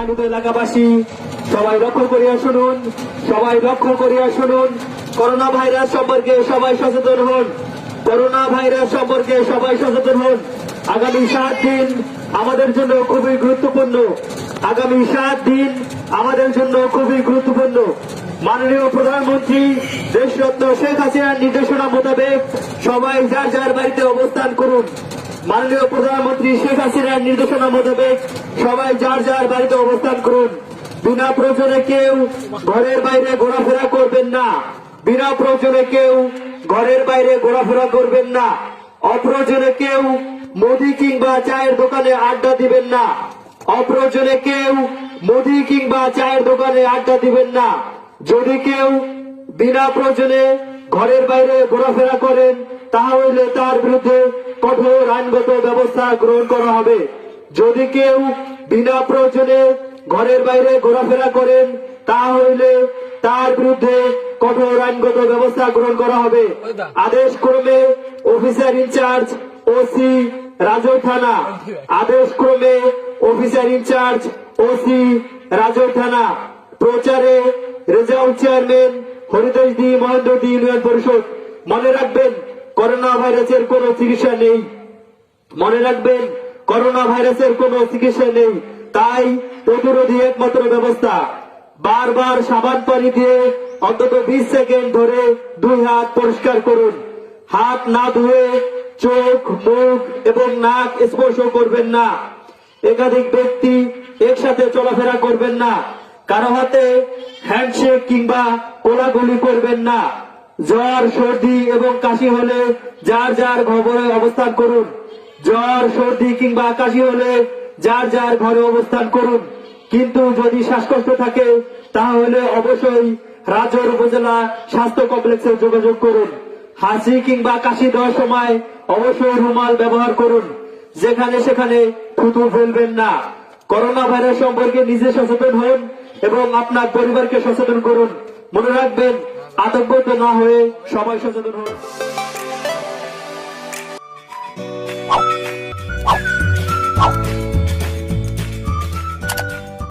সম্মানিত এলাকাবাসী, সবাই লক্ষ্য করিয়া শুনুন, সবাই লক্ষ্য করিয়া শুনুন। করোনা ভাইরাস সম্পর্কে সবাই সচেতন হন, করোনা ভাইরাস সম্পর্কে সবাই সচেতন হন। আগামী 7 দিন আমাদের জন্য খুবই গুরুত্বপূর্ণ, আগামী 7 দিন আমাদের জন্য খুবই গুরুত্বপূর্ণ। মাননীয় প্রধানমন্ত্রী দেশরত্ন শেখ হাসিনার নির্দেশনা মোতাবেক সবাই যার যার বাড়িতে অবস্থান করুন। মাননীয় প্রধানমন্ত্রী শেখ হাসিনার নির্দেশনা মোতাবেক সবাই যার যার বাড়িতে অবস্থান করুন। বিনা প্রয়োজনে কেউ ঘরের বাইরে ঘোরাফেরা করবেন না, বিনা প্রয়োজনে কেউ ঘরের বাইরে ঘোরাফেরা করবেন না। অপ্রয়োজনে কেউ মুদি কিংবা চায়ের দোকানে আড্ডা দিবেন না, অপ্রয়োজনে কেউ মুদি কিংবা চায়ের দোকানে আড্ডা দিবেন না। যদি কেউ বিনা প্রয়োজনে ঘরের বাইরে ঘোরাফেরা করেন তাহলে তার বিরুদ্ধে কঠোর আইনগত ব্যবস্থা গ্রহণ করা হবে। যদি কেউ বিনা প্রয়োজনে ঘরের বাইরে ঘোরাফেরা করেন তাহলে তার বিরুদ্ধে কঠোর আইনগত ব্যবস্থা গ্রহণ করা হবে। আদেশ ক্রমে অফিসার ইনচার্জ ওসি রাজৌর থানা, আদেশ ক্রমে অফিসার ইনচার্জ ওসি রাজৌর থানা। প্রচারে রেজাউল চেয়ারম্যান, হরিদাসদি মহেন্দ্রদি ইউনিয়ন পরিষদ। মনে রাখবেন করোনা ভাইরাসের কোনো চিকিৎসা নেই, মনে রাখবেন করোনা ভাইরাসের কোনো চিকিৎসা নেই। তাই প্রতিরোধী একমাত্র ব্যবস্থা বারবার সাবান পানি দিয়ে অন্তত 20 সেকেন্ড ধরে 2 হাত পরিষ্কার করুন। হাত না ধুয়ে চোখ, মুখ এবং নাক স্পর্শ করবেন না। একাধিক ব্যক্তি একসাথে চলাফেরা করবেন না। কারো হাতে হ্যান্ডশেক কিংবা কোলাগুলি করবেন না। জ্বর, সর্দি এবং কাশি হলে যার যার ঘরে অবস্থান করুন। জ্বর, সর্দি কিংবা কাশি হলে যার যার ঘরে অবস্থান করুন। কিন্তু যদি শ্বাসকষ্ট থাকে তাহলে অবশ্যই রাজৌর উপজেলা স্বাস্থ্য কমপ্লেক্সে যোগাযোগ করুন। হাসি কিংবা কাশি দেওয়ার সময় অবশ্যই রুমাল ব্যবহার করুন। যেখানে সেখানে থুতু ফেলবেন না। করোনা ভাইরাস সম্পর্কে নিজে সচেতন হন এবং আপনার পরিবারকে সচেতন করুন। মনে রাখবেন আতঙ্কিত না হয়ে সবাই সচেতন হন।